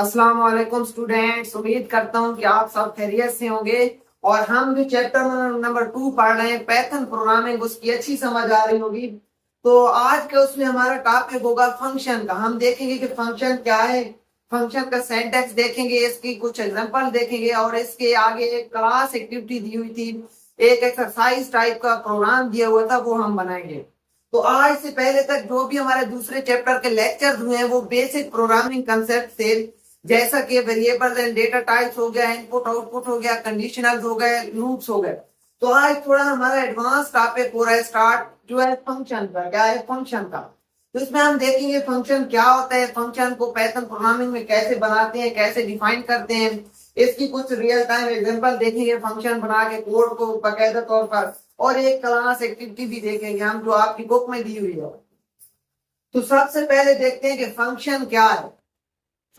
अस्सलाम वालेकुम स्टूडेंट्स। उम्मीद करता हूँ कि आप सब खैरियत से होंगे। और हम जो चैप्टर नंबर 2 पढ़ रहे हैं पैथन प्रोग्रामिंग, उसकी अच्छी समझ आ रही होगी। तो आज के उसमें हमारा टॉपिक होगा फंक्शन का। हम देखेंगे कि फंक्शन क्या है, फंक्शन का सिंटैक्स देखेंगे, इसकी कुछ एग्जांपल देखेंगे और इसके आगे एक क्लास एक्टिविटी दी हुई थी, एक एक्सरसाइज टाइप का प्रोग्राम दिया हुआ था, वो हम बनाएंगे। तो आज से पहले तक जो भी हमारे दूसरे चैप्टर के लेक्चर हुए हैं वो बेसिक प्रोग्रामिंग कंसेप्ट थे, जैसा कि वेरिएबल्स एंड डेटा टाइप्स हो गया, इनपुट आउटपुट हो गया, कंडीशनल्स हो गए, लूप्स हो गए। तो आज थोड़ा हमारा एडवांस टॉपिक हो रहा है स्टार्ट, जो है फंक्शन का। क्या है फंक्शन का? तो इसमें हम देखेंगे फंक्शन क्या होता है, फंक्शन को पाइथन प्रोग्रामिंग में कैसे बनाते हैं, कैसे डिफाइन करते हैं, इसकी कुछ रियल टाइम एग्जांपल देखेंगे फंक्शन बना के कोड को बाकायदा तौर पर, और एक क्लास एक्टिविटी भी देखेंगे हम जो आपकी बुक में दी हुई है। तो सबसे पहले देखते हैं कि फंक्शन क्या है।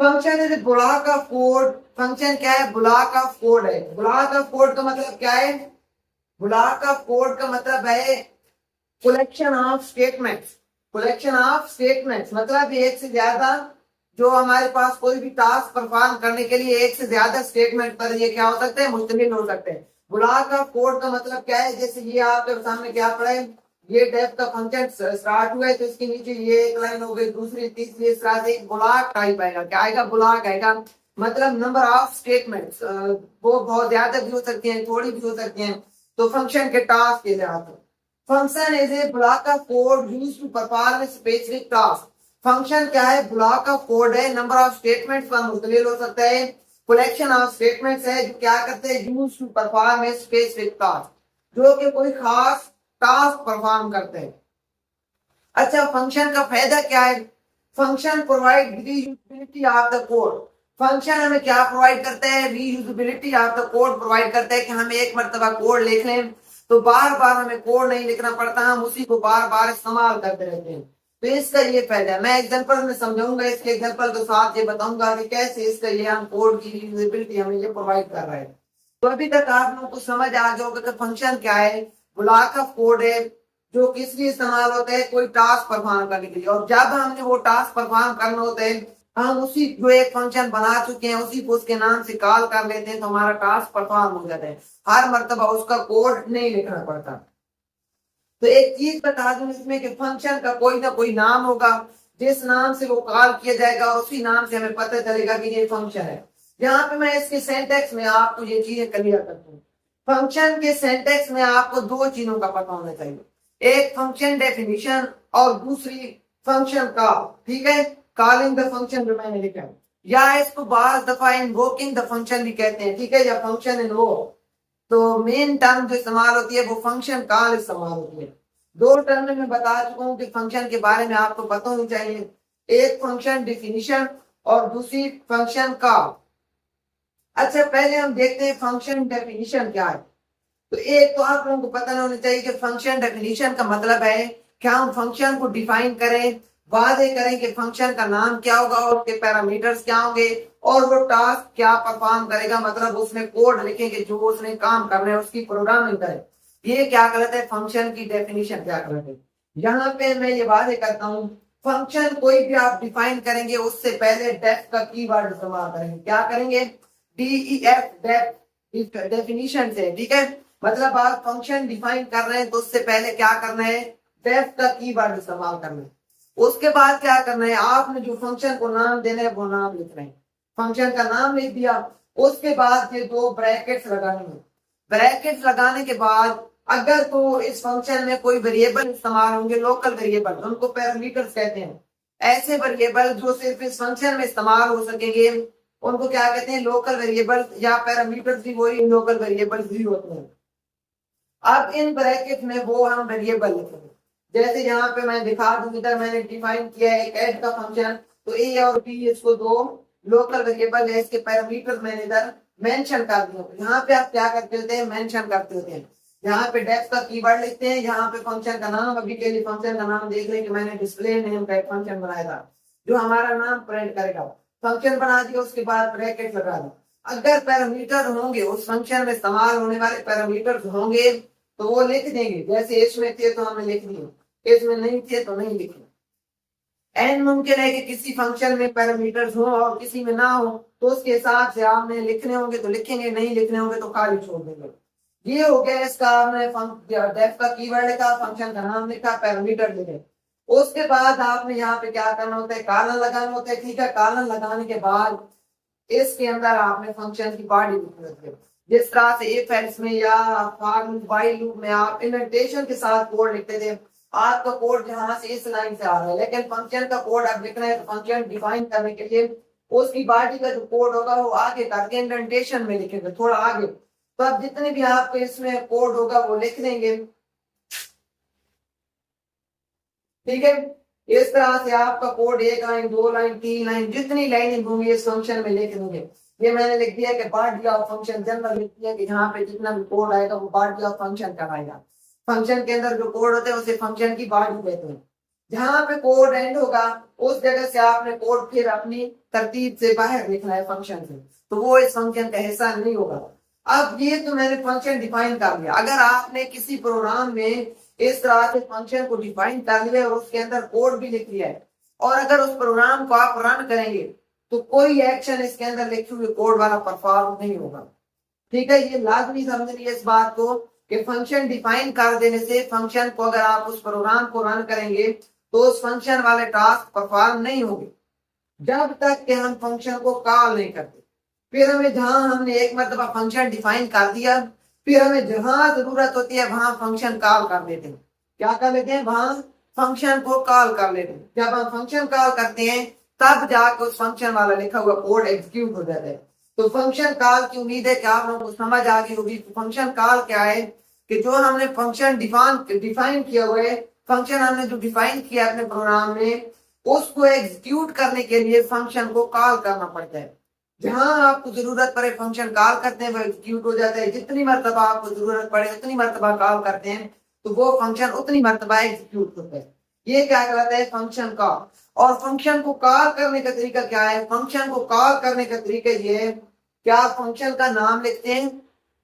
Function is block of code. Function क्या है? ब्लॉक ऑफ कोड है। ब्लॉक ऑफ कोड का मतलब क्या है? ब्लॉक ऑफ कोड का मतलब है collection of statements. Collection of statements मतलब एक से ज्यादा, जो हमारे पास कोई भी टास्क परफॉर्म करने के लिए एक से ज्यादा स्टेटमेंट पर ये क्या हो सकते हैं, मुश्तमिल हो सकते हैं। ब्लॉक ऑफ कोड का मतलब क्या है? जैसे ये आपके सामने क्या पड़ा है, ये टाइप का फंक्शन स्टार्ट हुआ है, तो इसके नीचे ये एक लाइन हो गई, दूसरी तीसरी, इस तरह से एक ब्लॉक टाइप आएगा। क्या आएगा? ब्लॉक आएगा। मतलब नंबर ऑफ स्टेटमेंट्स वो बहुत ज्यादा भी हो सकती हैं, थोड़ी भी हो सकती हैं। तो फंक्शन के टास्क के लिहाज से function is a block of code used to perform specific task. Function क्या है? ब्लॉक ऑफ कोड है, नंबर ऑफ स्टेटमेंट्स पर मुश्तमिल हो सकता है, कलेक्शन ऑफ स्टेटमेंट्स है जो क्या करते हैं, use to perform a specific task, जो कि कोई खास टास्क परफॉर्म करते हैं। अच्छा, फंक्शन का फायदा क्या है? Function provide reusability of the code. Function हमें क्या प्रोवाइड करता है? Reusability of the code provide करता है कि हम एक मरतबा कोड लिख लें तो बार बार हमें कोड नहीं लिखना पड़ता, हम उसी को बार बार इस्तेमाल करते रहते हैं। तो इसका ये फायदा है। मैं एग्जांपल में समझाऊंगा, इसके एग्जांपल के साथ ये बताऊंगा कि कैसे इसका ये हम कोड की रीयूजेबिलिटी हमें ये प्रोवाइड कर रहा है। तो अभी तक आप लोगों को समझ आ गया होगा कि फंक्शन क्या है। ब्लॉक ऑफ कोड है जो किस लिए इस्तेमाल होता है, कोई टास्क परफॉर्म करने के लिए। और जब हमने वो टास्क परफॉर्म करना होता है, हम उसी जो एक फंक्शन बना चुके हैं उसी को उसके नाम से कॉल कर लेते हैं, तो हमारा टास्क परफॉर्म हो जाता है। हर मर्तबा उसका कोड नहीं लिखना पड़ता। तो एक चीज बता दूं इसमें कि फंक्शन का कोई ना कोई नाम होगा, जिस नाम से वो कॉल किया जाएगा और उसी नाम से हमें पता चलेगा कि ये फंक्शन है। यहाँ पे मैं इसके सेंटेक्स में आपको ये चीजें क्लियर करता हूँ। फंक्शन के सेंटेक्स में आपको दो चीजों का पता होना चाहिए, एक फंक्शन डेफिनेशन और दूसरी फंक्शन कॉल। ठीक है, कॉलिंग द फंक्शन जो मैंने लिखा है, या इसको बाज दफा इन्वोकिंग द फंक्शन भी कहते हैं। ठीक है, या फंक्शन इन्वोक। तो मेन टर्म जो इस्तेमाल होती है वो फंक्शन कॉल इस्तेमाल होती है। दो टर्म में मैं बता चुका हूँ कि फंक्शन के बारे में आपको पता होनी चाहिए, एक फंक्शन डेफिनेशन और दूसरी फंक्शन कॉल। अच्छा, पहले हम देखते हैं फंक्शन डेफिनेशन क्या है। तो एक तो आप लोगों को पता होना चाहिए कि फंक्शन डेफिनेशन का मतलब है कि हम फंक्शन को डिफाइन करें, वादे करें कि फंक्शन का नाम क्या होगा और उसके पैरामीटर्स क्या होंगे और वो टास्क क्या परफॉर्म करेगा, मतलब उसमें कोड लिखेंगे जो उसने काम करना है, उसकी प्रोग्रामिंग करें। ये क्या कहलाता है? फंक्शन की डेफिनेशन क्या कहलाता है। यहाँ पे मैं ये वादे करता हूँ, फंक्शन कोई भी आप डिफाइन करेंगे उससे पहले डेफ का कीवर्ड इस्तेमाल करेंगे। क्या करेंगे? DEF, डेफ डेफिनेशन से। ठीक है, मतलब आप फंक्शन डिफाइन कर रहे हैं तो उससे पहले क्या करना है? डेफ का कीवर्ड इस्तेमाल करना है। उसके बाद क्या करना है? आपने जो फंक्शन को नाम देना है वो नाम लिखना है। फंक्शन का नाम लिख दिया, उसके बाद ये दो ब्रैकेट्स लगाने हैं। ब्रैकेट्स लगाने के बाद अगर तो इस फंक्शन में कोई वेरिएबल इस्तेमाल होंगे, लोकल वेरिएबल, उनको पैरामीटर्स कहते हैं। ऐसे वेरिएबल जो सिर्फ इस फंक्शन में इस्तेमाल हो सकेंगे उनको क्या कहते हैं? लोकल वेरिएबल, या पैरामीटर्स भी वही लोकल वेरिएबल भी होते हैं। अब इन ब्रैकेट में वो हम वेरिएबल लिखेंगे। जैसे यहाँ पे मैं दिखा दूं, इधर मैंने डिफाइन किया है एक ऐड का फंक्शन, तो ए और बी इसको दो लोकल वेरिएबल है, इसके पैरामीटर मैंने इधर मेंशन कर दिए। यहाँ पे आप क्या करते होते हैं? मेंशन करते होते हैं। यहाँ पे डेफ का कीवर्ड लिखते हैं, यहाँ पे फंक्शन का नाम, अभी के लिए फंक्शन का नाम देख लें कि मैंने डिस्प्ले नेम का एक फंक्शन बनाया था जो हमारा नाम प्रिंट करेगा। फंक्शन बना दिया, उसके बाद ब्रैकेट लगा दो। अगर पैरामीटर होंगे, उस फंक्शन में इस्तेमाल होने वाले पैरामीटर होंगे तो वो लिख देंगे, जैसे इसमें थे तो हमने लिख दिए, इसमें नहीं थे तो नहीं लिखे। एन मुमकिन है कि किसी फंक्शन में पैरामीटर्स हो और किसी में ना हो, तो उसके हिसाब से आपने लिखने होंगे तो लिखेंगे, नहीं लिखने होंगे तो खाली छोड़ देंगे। ये हो गया इसका, आपने डेफ का कीवर्ड लिखा, फंक्शन का नाम लिखा, पैरामीटर लिखे। उसके बाद आपने यहाँ पे क्या करना होता है, कॉलन लगाना होता है। ठीक है, कॉलन लगाने के बाद इसके अंदर आपने फंक्शन की बॉडी लिखनी होती है। जिस तरह से इफ एल्स में या फॉर लूप, व्हाइल लूप में आप इंडेंटेशन के साथ कोड लिखते थे, आपका कोड जहां से इस लाइन से आ रहा है, लेकिन फंक्शन का कोड आप लिखना है तो फंक्शन डिफाइन करने के लिए उसकी बॉडी का जो कोड होगा वो आगे करके इंडेंटेशन में लिखेंगे, थोड़ा आगे। तो अब जितने भी आपके इसमें कोड होगा वो लिख देंगे। ठीक है, इस तरह से आपका कोड 1 लाइन, 2 लाइन, 3 लाइन, जितनी लाइनें होंगी इस फंक्शन में लिख देंगे। ये मैंने लिख दिया कि बॉडी ऑफ फंक्शन, जनरल लिख दिया कि यहाँ पे जितना भी कोड आएगा वो बॉडी ऑफ फंक्शन कहलाएगा। फंक्शन के अंदर जो कोड होते हैं उसे फंक्शन की बॉडी कहते हैं। जहां पे कोड एंड होगा उस जगह से आपने कोड फिर अपनी तरतीब से बाहर लिखना है फंक्शन से, तो वो इस फंक्शन का हिस्सा नहीं होगा। अब ये तो मैंने फंक्शन डिफाइन कर लिया। अगर आपने किसी प्रोग्राम में इस तरह से फंक्शन को डिफाइन कर लिया और उसके अंदर कोड भी लिख लिया है, और अगर उस प्रोग्राम को आप रन करेंगे तो कोई एक्शन इसके अंदर लिखे हुए कोड वाला परफॉर्म नहीं होगा। ठीक है, ये लाजमी समझिए इस बात को कि फंक्शन डिफाइन कर देने से फंक्शन को अगर आप उस प्रोग्राम को रन करेंगे तो उस फंक्शन वाले टास्क परफॉर्म नहीं होंगे जब तक कि हम फंक्शन को कॉल नहीं करते। फिर हमें जहां हमने एक मरतबा फंक्शन डिफाइन कर दिया, फिर हमें जहां जरूरत होती है वहां फंक्शन कॉल कर देते हैं। क्या कर लेते हैं, वहां फंक्शन को कॉल कर लेते हैं। जब हम फंक्शन कॉल करते हैं तब जाकर उस फंक्शन वाला लिखा हुआ कोड एग्जीक्यूट हो जाता है। तो फंक्शन कॉल की उम्मीद है कि आप लोगों को समझ आ गई होगी। फंक्शन कॉल क्या है कि जो हमने फंक्शन डिफाइन किया हुआ है, फंक्शन हमने जो डिफाइन किया अपने प्रोग्राम में, उसको एग्जीक्यूट करने के लिए फंक्शन को कॉल करना पड़ता है। जहां आपको जरूरत पड़े फंक्शन कॉल करते हैं, वो एग्जीक्यूट हो जाता है। जितनी मरतबा आपको जरूरत पड़े उतनी मरतबा कॉल करते हैं तो वो फंक्शन उतनी मरतबा एग्जीक्यूट होता है। ये क्या कहलाता है, फंक्शन कॉल। और फंक्शन को कॉल करने का तरीका क्या है, फंक्शन को कॉल करने का तरीका ये है कि आप फंक्शन का नाम लिखते हैं।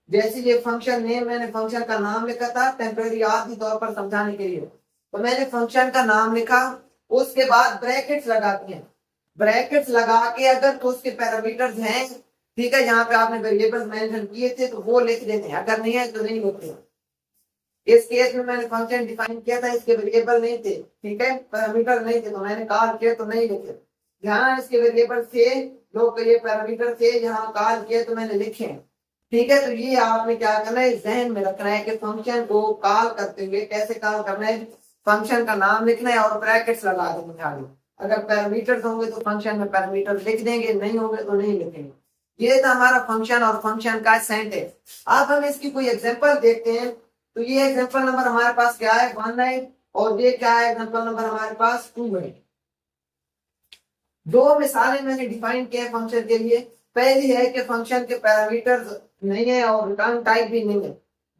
जैसे ये फंक्शन नेम, मैंने फंक्शन का नाम लिखा था टेम्परेरी आर्जी तौर पर समझाने के लिए, तो मैंने फंक्शन का नाम लिखा, उसके बाद ब्रैकेट्स लगाती हैं। ब्रैकेट्स लगा के अगर तो उसके पैरामीटर्स हैं, ठीक है, यहाँ पे आपने वेरिएबल्स मेंशन किए थे तो वो लिख देते हैं, अगर नहीं है तो नहीं लिखते। इस केस में मैंने फंक्शन डिफाइन किया था, इसके वेरिएबल नहीं थे, ठीक है, पैरामीटर नहीं थे, तो मैंने कॉल किया तो नहीं लिखे। जहां इसके वेरिएबल थे, जो ये पैरामीटर थे, जहां कॉल किया तो मैंने लिखे। ठीक है, तो ये आपने क्या करना है, जहन में रखना है कि फंक्शन को कॉल करते हुए कैसे कॉल करना है। फंक्शन का नाम लिखना है और ब्रैकेट्स लगा देंगे आगे। अगर पैरामीटर्स होंगे तो फंक्शन में पैरामीटर लिख देंगे, नहीं होंगे तो नहीं लिखेंगे। ये था हमारा फंक्शन और फंक्शन का सेंटेंस। अब हम इसकी कोई एग्जांपल देखते हैं। तो ये एग्जांपल नंबर हमारे पास क्या है, 1 है, और ये क्या है, एग्जांपल नंबर हमारे पास 2 है। दो मिसालें मैंने डिफाइन किए हैं फंक्शन के लिए। पहली है कि फंक्शन के पैरामीटर्स नहीं है और रिटर्न टाइप भी नहीं है।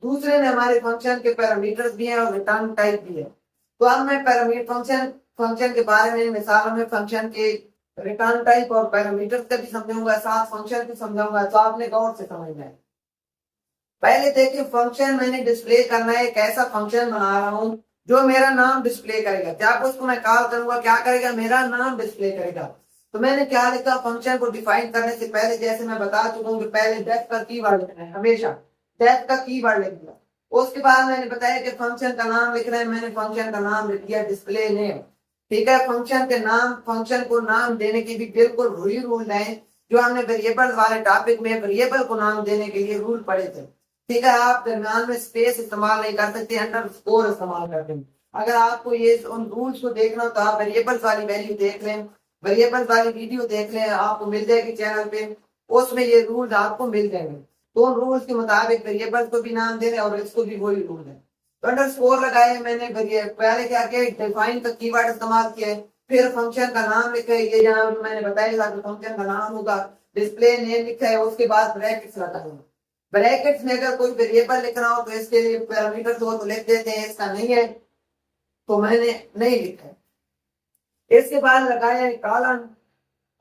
दूसरे में हमारे फंक्शन के पैरामीटर्स भी हैं और रिटर्न टाइप भी है। तो अब मैं पैरामीटर फंक्शन के बारे में मिसालों में फंक्शन के रिटर्न टाइप और पैरामीटर्स का भी समझाऊंगा, साथ फंक्शन भी समझाऊंगा, तो आपने गौर से समझना है। पहले देखिए, फंक्शन मैंने डिस्प्ले करना है, एक ऐसा फंक्शन बना रहा हूं जो मेरा नाम डिस्प्ले करेगा। जब उसको मैं कॉल करूंगा क्या करेगा, मेरा नाम डिस्प्ले करेगा। तो मैंने क्या लिखा, फंक्शन को डिफाइन करने से पहले, जैसे मैं बता चुका हूँ कि पहले डेफ का कीवर्ड लिखना है, हमेशा डेफ का कीवर्ड लिख दिया। उसके बाद मैंने बताया कि फंक्शन का नाम लिखना है, मैंने फंक्शन का नाम लिख दिया डिस्प्ले नेम। ठीक है, फंक्शन के नाम, फंक्शन को नाम देने के भी बिल्कुल वही रूल है जो हमने वेरिएबल वाले टॉपिक में वेरिएबल को नाम देने के लिए रूल पढ़े थे। ठीक है, आप दरम्यान में स्पेस इस्तेमाल नहीं कर सकते, अंडरस्कोर इस्तेमाल करते हैं। अगर आपको ये उन रूल्स को देखना हो तो आप वेरिएबल्स वाली वैल्यू देख लें, वेरिएबल्स वाली वीडियो देख लें, आपको मिल जाएगी चैनल पे, उसमें ये रूल्स आपको मिल जाएंगे। तो उन रूल्स के मुताबिक वेरिएबल्स को भी नाम देने और इसको भी वही रूल है। तो अंडरस्कोर लगाए मैंने, पहले क्या किया, डिफाइन का कीवर्ड इस्तेमाल किया है, फिर फंक्शन का नाम लिखा है, ये यहाँ मैंने बताया था कि फंक्शन का नाम होगा, डिस्प्ले नेम लिखा है, उसके बाद ब्रैकेट्स लगाए। ब्रैकेट्स में अगर कोई वेरिएबल लिखना हो तो इसके लिए पैरामीटर्स हो तो लिख देते हैं, इसका नहीं है तो मैंने नहीं लिखा है। इसके बाद लगाया कॉलन,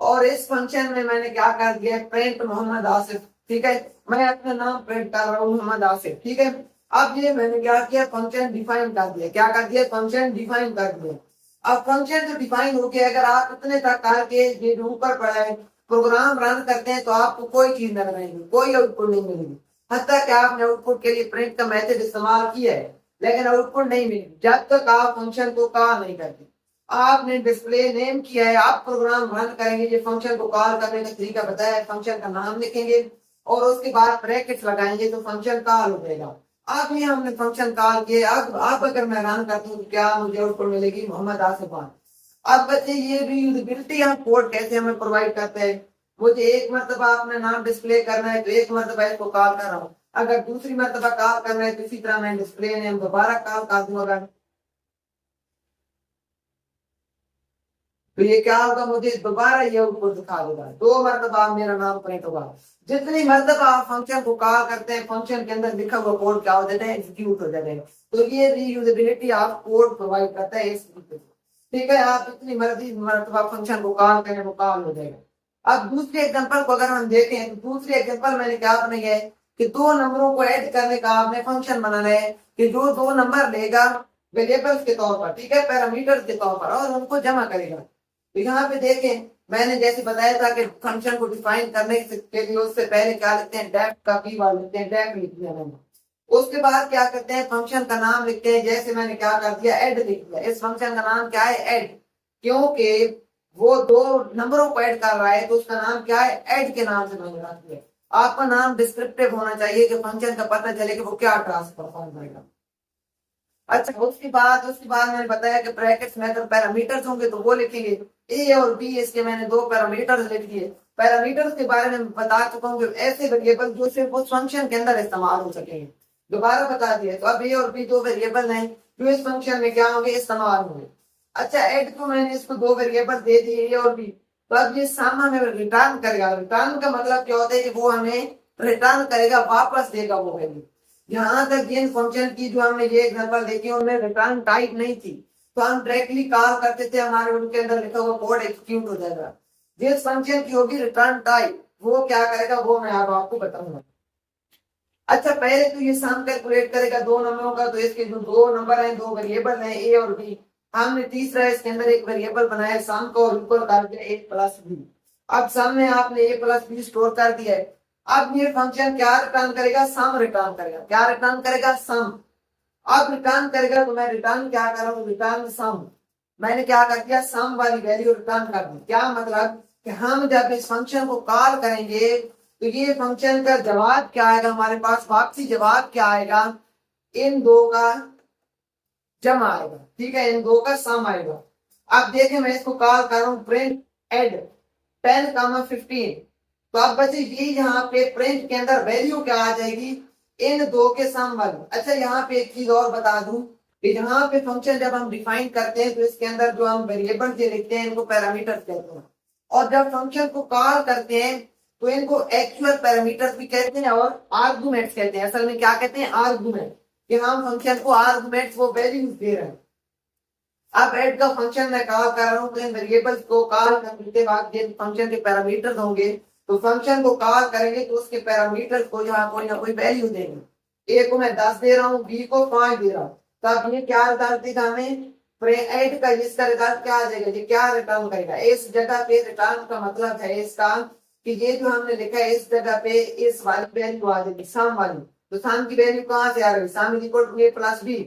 और इस फंक्शन में मैंने क्या कर दिया, प्रिंट मोहम्मद आसिफ। ठीक है, मैं अपना नाम प्रिंट कर रहा हूँ, मोहम्मद आसिफ। ठीक है, अब ये मैंने क्या किया, फंक्शन डिफाइन कर दिया। क्या कर दिया, फंक्शन डिफाइन कर दिया। अब फंक्शन तो डिफाइन हो गया, अगर आप इतने तक करके ये जो ऊपर पड़ा है प्रोग्राम रन करते हैं तो आपको कोई चीज नजर नहीं मिलेगी, कोई आउटपुट नहीं मिलेगी। हत्ता कि आपने आउटपुट के लिए प्रिंट का मेथड इस्तेमाल किया है लेकिन आउटपुट नहीं मिलेगी जब तक आप फंक्शन को कॉल नहीं करते। आपने डिस्प्ले नेम किया है, आप प्रोग्राम रन करेंगे, ये फंक्शन को कॉल करने का तरीका बताया है, फंक्शन का नाम लिखेंगे और उसके बाद ब्रैकेट्स लगाएंगे तो फंक्शन कॉल हो जाएगा। अब ये हमने फंक्शन कॉल किया, अब अगर मैं रन करता हूँ तो क्या मुझे आउटपुट मिलेगी, मोहम्मद आसिफ खान। अब बच्चे ये रीयूजेबिलिटी हम कोड कैसे हमें प्रोवाइड करते हैं, मुझे एक मरतबा अपना नाम डिस्प्ले करना है तो एक मरतबा इसको कॉल कर रहा हूँ, अगर दूसरी मरतबा कॉल करना है तो इसी तरह मैं डिस्प्ले नेम दोबारा कॉल कर दूंगा तो ये क्या होगा, मुझे दोबारा ये आउटपुट दिखा देगा, 2 मरतबा मेरा नाम प्रिंट होगा। जितनी मरतबा आप फंक्शन को कॉल करते हैं फंक्शन के अंदर लिखा हुआ कोड क्या हो जाता है, एग्जीक्यूट हो जाता है। तो ये रीयूजेबिलिटी आप कोड प्रोवाइड करता है इस तरीके से। ठीक है, आप जितनी मर्जी मरतबा फंक्शन को कॉल करें वो कॉल हो जाएगा। अब दूसरे एग्जांपल को अगर हम देखें तो दूसरे एग्जांपल मैंने क्या बनाई है कि 2 नंबरों को ऐड करने का आपने फंक्शन बनाना है कि जो 2 नंबर लेगा वेरिएबल्स के तौर पर, ठीक है, पैरामीटर्स के तौर पर, और उनको जमा करेगा। तो यहाँ पे देखें मैंने जैसे बताया था कि फंक्शन को डिफाइन करने के लिए उससे पहले क्या लिखते हैं, डेफ का की वर्ड लिखते हैं, डेफ लिख दिया मैंने। उसके बाद क्या करते हैं, फंक्शन का नाम लिखते हैं, जैसे मैंने क्या कर दिया, ऐड लिख दिया। इस फंक्शन का नाम क्या है, ऐड, क्योंकि वो 2 नंबरों को ऐड कर रहा है तो उसका नाम क्या है, ऐड के नाम से मैंने रख दिया। आपका नाम डिस्क्रिप्टिव होना चाहिए कि फंक्शन का पता चले कि वो क्या ट्रांसफर करेगा। अच्छा, उसके बाद मैंने बताया कि ब्रैकेट्स में अगर पैरामीटर्स होंगे तो वो लिखेंगे, ए और बी, इसके मैंने 2 पैरामीटर्स लिख दिए। पैरामीटर्स के बारे में बता चुका हूँ कि ऐसे वेरिएबल जो सिर्फ उस फंक्शन के अंदर इस्तेमाल हो सकेंगे, दोबारा बता दिया। तो अब ए और बी 2 वेरिएबल हैं जो इस फंक्शन में क्या होंगे, इस्तेमाल होंगे। अच्छा, ऐड को मैंने इसको 2 वेरिएबल दे दिए, ए और बी। तो अब ये साम हमें रिटर्न करेगा। रिटर्न का मतलब क्या होता है कि वो हमें रिटर्न करेगा, वापस देगा वो वैल्यू। यहाँ तक जिन फंक्शन की जो हमने ये एग्जांपल देखी उनमें रिटर्न टाइप नहीं थी तो हम डायरेक्टली कॉल करते थे, हमारे उनके अंदर लिखा हुआ कोड एग्जीक्यूट हो जाएगा। जिस फंक्शन की होगी रिटर्न टाइप वो क्या करेगा वो मैं अब आपको बताऊंगा। अच्छा, पहले तो ये सम कैलकुलेट करेगा 2 नंबरों का, तो इसके जो 2 नंबर हैं, 2 वेरिएबल हैं, ए और बी। हमने तीसरा इसके अंदर एक वेरिएबल बनाया सम को और इक्वल कर दिया ए प्लस बी। अब सम में आपने ए प्लस बी स्टोर कर दिया है। अब ये फंक्शन क्या रिटर्न करेगा, सम रिटर्न करेगा। क्या रिटर्न करेगा, सम। अब रिटर्न करेगा तो मैं रिटर्न क्या कर रहा हूँ, रिटर्न सम। मैंने क्या कर दिया, सम वाली वैल्यू रिटर्न कर दी। क्या मतलब कि हम जब इस फंक्शन को कॉल करेंगे तो ये फंक्शन का जवाब क्या आएगा, हमारे पास वापसी जवाब क्या आएगा, इन 2 का जमा आएगा, ठीक है, इन 2 का सम आएगा। अब देखें मैं इसको कॉल कर रहा हूँ प्रिंट एड 10, 15। तो अब बच्चे ये यहाँ पे प्रिंट के अंदर वैल्यू क्या आ जाएगी, इन 2 के सम वाली। अच्छा, यहाँ पे एक चीज और बता दूं कि यहाँ पे फंक्शन जब हम डिफाइन करते हैं तो इसके अंदर जो हम वेरिएबल जो लिखते हैं इनको पैरामीटर्स कहते हैं, और जब फंक्शन को कॉल करते हैं तो इनको एक्चुअल पैरामीटर्स भी कहते हैं और आर्गुमेंट्स कहते हैं। असल में क्या कहते हैं, आर्गुमेंट, कि हम फंक्शन को आर्गुमेंट्स वो वैल्यूज दे रहे हैं। अब ऐड का फंक्शन मैं कॉल कर रहा हूँ तो इन वेरिएबल्स को कॉल करने के बाद जिन फंक्शन के पैरामीटर्स होंगे तो फंक्शन को कॉल करेंगे तो उसके पैरामीटर्स को यहाँ कोई ना कोई वैल्यू देंगे। ए को मैं 10 दे रहा हूँ, बी को 5 दे रहा हूँ। तो अब ये क्या रिजल्ट देगा हमें, ऐड का इसका रिजल्ट क्या आ जाएगा, ये क्या रिटर्न करेगा। इस जगह पे रिटर्न का मतलब है इसका कि ये जो हमने लिखा है इस जगह पे इस वाली वैल्यू आ जाएगी, सम वाली। तो सम की वैल्यू कहाँ से आ रही है, sum is equal to A plus B.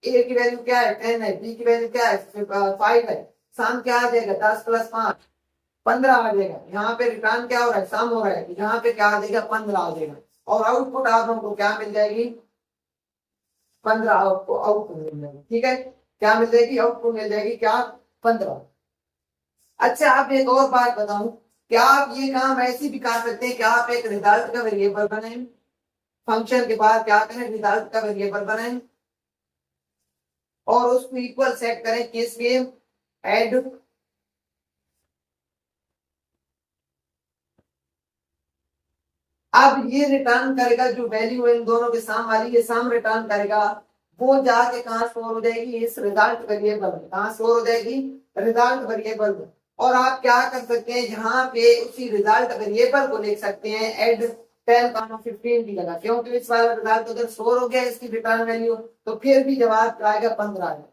A की वैल्यू क्या है, 10 है, बी की वैल्यू क्या है, 5 है। सम क्या आ जाएगा, 10 + 5 15 आ जाएगा। यहाँ पे रिटर्न क्या हो रहा है, सम हो रहा है, यहाँ पे क्या आ जाएगा, 15 आ जाएगा। और आउटपुट आप हमको क्या मिल जाएगी, 15 आउटपुट मिल जाएगी। ठीक है, क्या मिल जाएगी, आउटपुट मिल जाएगी क्या, 15। अच्छा, आप एक और बात बताऊं, क्या आप ये काम ऐसे भी कर सकते हैं कि आप एक रिजल्ट का वेरिएबल बनाएं, फंक्शन के बाद क्या करें, रिजल्ट का वेरिएबल बनाएं और उसको इक्वल सेट करें किसके, ऐड। अब ये रिटर्न करेगा जो वैल्यू है इन दोनों के साम वाली, ये साम रिटर्न करेगा, वो जाके कहां स्टोर हो जाएगी, इस रिजल्ट वेरिएबल में। कहां स्टोर हो जाएगी, रिजल्ट वेरिएबल में। और आप क्या कर सकते हैं, यहाँ पे उसी रिजल्ट वेरिएबल को लिख सकते हैं एड 10, 15 की जगह, क्योंकि इस वाला रिजल्ट अगर स्टोर हो गया इसकी रिटर्न वैल्यू तो फिर भी जवाब आएगा 15 है।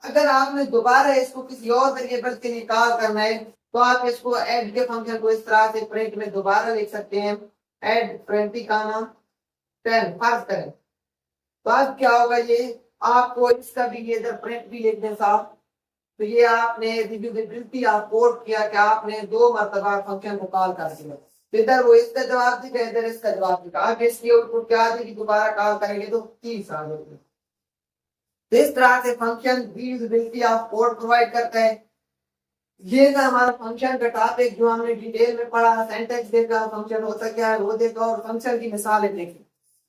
अगर आपने दोबारा इसको किसी और वेरिएबल के लिए कॉल करना है तो आप इसको ऐड के फंक्शन को इस तरह से प्रिंट में दोबारा लिख सकते हैं, ऐड 20 कामा 10 फर्ज करें। तो अब क्या होगा, ये आपको इसका भी ये इधर प्रिंट भी लिख दें साफ। तो ये आपने रिड्यूसिबिलिटी आप कोड किया कि आपने 2 मरतबा फंक्शन को कॉल कर दिया। तो इधर वो इसका जवाब दिखा, इधर इसका जवाब दिखा। अब इसकी आउटपुट क्या आएगी, दोबारा कॉल करेंगे तो 30 आ जाएगी। तो इस तरह से function reducibility of code provide करता है। ये था हमारा फंक्शन का टॉपिक जो हमने डिटेल में पढ़ा, सिंटैक्स देखा, फंक्शन होता क्या है वो देखा और फंक्शन की मिसालें देखी।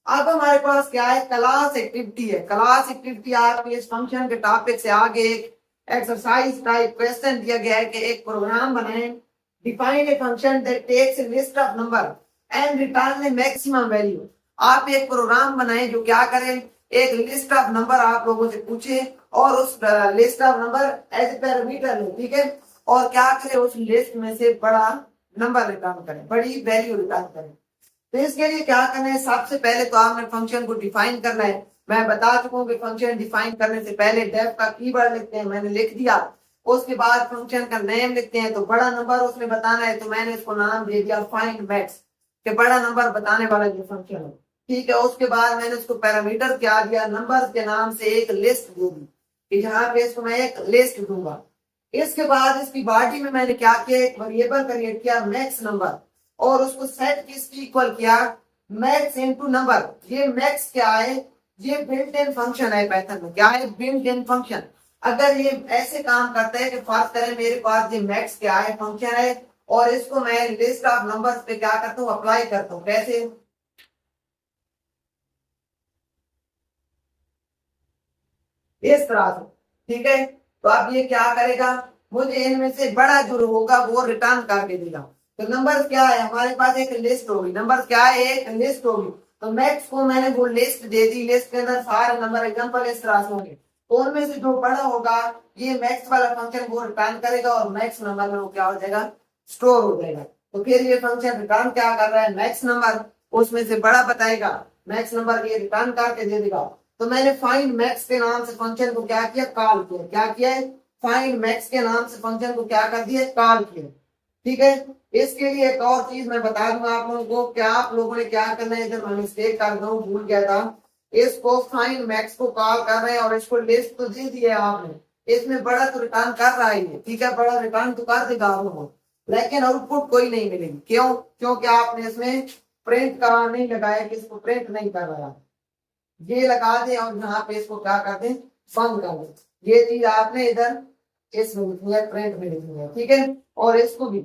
अब हमारे पास क्या है, क्लास एक्टिविटी है। क्लास एक्टिविटी आपके इस फंक्शन के टॉपिक से आगे एक एक्सरसाइज टाइप क्वेश्चन दिया गया है कि एक प्रोग्राम बनाएं, define a function that takes a list of number and return a maximum value. आप एक प्रोग्राम बनाएं जो क्या करें, एक लिस्ट ऑफ नंबर आप लोगों से पूछे और उस list of number as a parameter ले, ठीक है, और क्या करें, उस लिस्ट में से बड़ा नंबर रिटर्न करें, बड़ी वैल्यू रिटर्न करें। तो इसके लिए क्या करना है, सबसे पहले तो आपने फंक्शन को डिफाइन करना है। मैं बता चुका हूँ कि फंक्शन डिफाइन करने से पहले डेफ का कीवर्ड लिखते हैं, मैंने लिख दिया। उसके बाद फंक्शन का नेम लिखते हैं, तो बड़ा नंबर उसमें बताना है, तो मैंने इसको नाम दे दिया फाइंड मैक्स, कि बड़ा नंबर बताने वाला जो फंक्शन है, ठीक है। उसके बाद मैंने उसको पैरामीटर क्या दिया, नंबर के नाम से एक लिस्ट दे दी कि यहाँ पे इसको मैं एक लिस्ट दूंगा। इसके बाद इसकी बॉडी में मैंने क्या किया, एक वेरिएबल क्रिएट किया मैक्स नंबर, और उसको सेट किसकी इक्वल किया, मैक्स इनटू नंबर। ये मैक्स क्या है, ये बिल्ट इन फंक्शन है पाइथन में, क्या है, बिल्ट इन फंक्शन। अगर ये ऐसे काम करता है कि फर्ज करें मेरे पास ये मैक्स क्या है फंक्शन है, और इसको मैं लिस्ट ऑफ नंबर्स पे क्या करता हूँ, अप्लाई करता हूँ। कैसे, इस तरह से, ठीक है। तो अब ये क्या करेगा, मुझे इनमें से बड़ा जो होगा वो रिटर्न करके देगा। तो नंबर क्या है, हमारे पास एक लिस्ट होगी, नंबर क्या है, एक लिस्ट होगी। तो मैक्स को मैंने वो लिस्ट दे दी, लिस्ट के अंदर सारे नंबर एग्जांपल इस तरह से होंगे, तो उनमें से जो बड़ा होगा ये मैक्स वाला फंक्शन वो रिटर्न करेगा, और मैक्स नंबर में वो क्या हो जाएगा, स्टोर हो जाएगा। तो फिर ये फंक्शन रिटर्न क्या कर रहा है, मैक्स नंबर, उसमें से बड़ा बताएगा, मैक्स नंबर ये रिटर्न करके दे देगा। तो मैंने फाइंड मैक्स के नाम से फंक्शन को क्या किया, कॉल किया। क्या किया है, फाइंड मैक्स के नाम से फंक्शन को क्या कर दिया, कॉल किया, ठीक है। इसके लिए एक और चीज मैं बता दूंगा आप लोगों को, क्या आप लोगों ने क्या करना है, इधर मैं मिस्टेक कर दूं, भूल गया था। इसको फाइंड मैक्स को कॉल कर रहे हैं और इसको लिस्ट तो दे दिया आपने, इसमें बड़ा तो रिटर्न कर रहा है, ठीक है, बड़ा रिटर्न तो कर देगा आप लोगों को, लेकिन आउटपुट कोई नहीं मिलेगी। क्यों, क्योंकि आपने इसमें प्रिंट का नहीं लगाया कि इसको प्रिंट नहीं कर रहा, ये लगा दे और यहाँ पे इसको क्या कर दे, बंद कर दे। ये चीज आपने इधर इसमें लिखनी है, प्रिंट में लिखनी है, ठीक है। और इसको भी,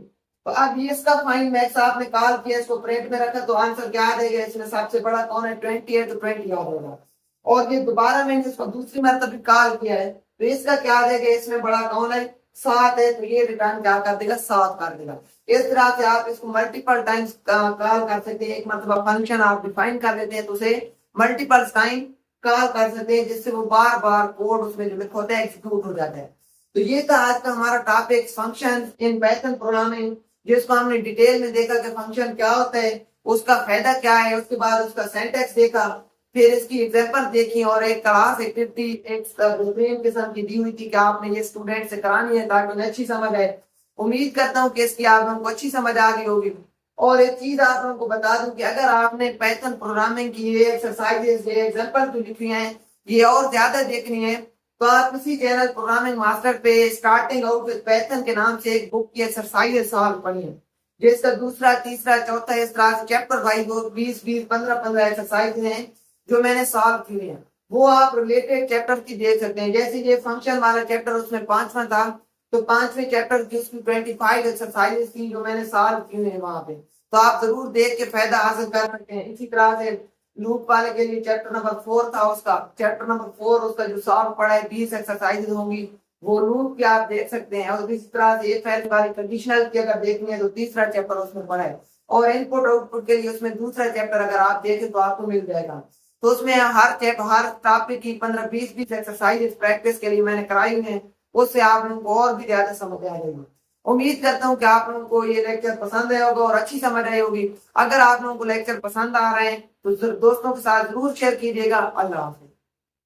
तो अब ये इसका फाइंड मैक्स आपने कॉल किया, इसको प्रिंट में रखा, तो आंसर क्या आ जाएगा, इसमें सबसे बड़ा कौन है, 20 है, तो 20 याद होगा। और ये दोबारा मैंने इसको दूसरी मरतबा कॉल किया है, तो इसका क्या आ जाएगा, इसमें बड़ा कौन है, 7 है, तो ये रिटर्न क्या कर देगा, 7 कर देगा। इस तरह से आप इसको मल्टीपल टाइम्स कॉल कर सकते हैं। एक मरतबा फंक्शन आप डिफाइन कर लेते हैं तो उसे मल्टीपल टाइम कॉल कर सकते हैं, जिससे वो बार बार कोड उसमें जो लिखा होता है एग्जीक्यूट हो जाता है। तो ये था आज का हमारा topic, function in Python programming, जिसको हमने डिटेल में देखा कि फंक्शन क्या होता है, उसका फायदा क्या है, उसके बाद उसका सिंटैक्स देखा, फिर इसकी एग्जांपल देखी, और एक क्लास एक्टिविटी एक बेहतरीन किस्म की दी हुई थी कि आपने ये स्टूडेंट से करानी है ताकि उन्हें अच्छी समझ आए। उम्मीद करता हूँ कि इसकी आप लोगों को अच्छी समझ आ गई होगी। और एक चीज आप लोगों को बता दूं कि अगर आपने पाइथन प्रोग्रामिंग की ये एक्सरसाइजेस, ये एग्जांपल जो लिखी हैं, ये और ज्यादा देखनी है, तो आप इसी चैनल प्रोग्रामिंग मास्टर पे स्टार्टिंग आउट विद पाइथन के नाम से एक बुक की एक्सरसाइज सॉल्व पढ़िए, जिसका दूसरा, तीसरा, चौथा इस तरह से चैप्टर वाइज 20-20, 15-15 एक्सरसाइज हैं जो मैंने सॉल्व किए हैं, वो आप रिलेटेड चैप्टर की देख सकते हैं। जैसे ये फंक्शन वाला चैप्टर उसमें 5वां था, तो 5वें चैप्टर की उसकी 25 एक्सरसाइजेस थी जो मैंने सॉल्व की है वहां पे, तो आप जरूर देख के फायदा हासिल कर सकते हैं। इसी तरह से लूप वाले के लिए चैप्टर नंबर 4 था, उसका चैप्टर नंबर 4 उसका जो सॉल्व पड़ा है 20 एक्सरसाइजेस होंगी, वो लूप की आप देख सकते हैं। और इसी तरह से इफ एल्स वाली कंडीशनल की अगर देखनी है तो तीसरा चैप्टर उसमें पड़ा है, और इनपुट आउटपुट के लिए उसमें दूसरा चैप्टर अगर आप देखें तो आपको मिल जाएगा। तो उसमें हर टॉपिक की 15-20 एक्सरसाइज प्रैक्टिस के लिए मैंने कराई है, उससे आप लोगों को और भी ज्यादा समझ आ जाएगी। उम्मीद करता हूँ कि आप लोगों को ये लेक्चर पसंद आया होगा और अच्छी समझ आई होगी। अगर आप लोगों को लेक्चर पसंद आ रहे हैं तो दोस्तों के साथ जरूर शेयर कीजिएगा। अल्लाह हाफिज़।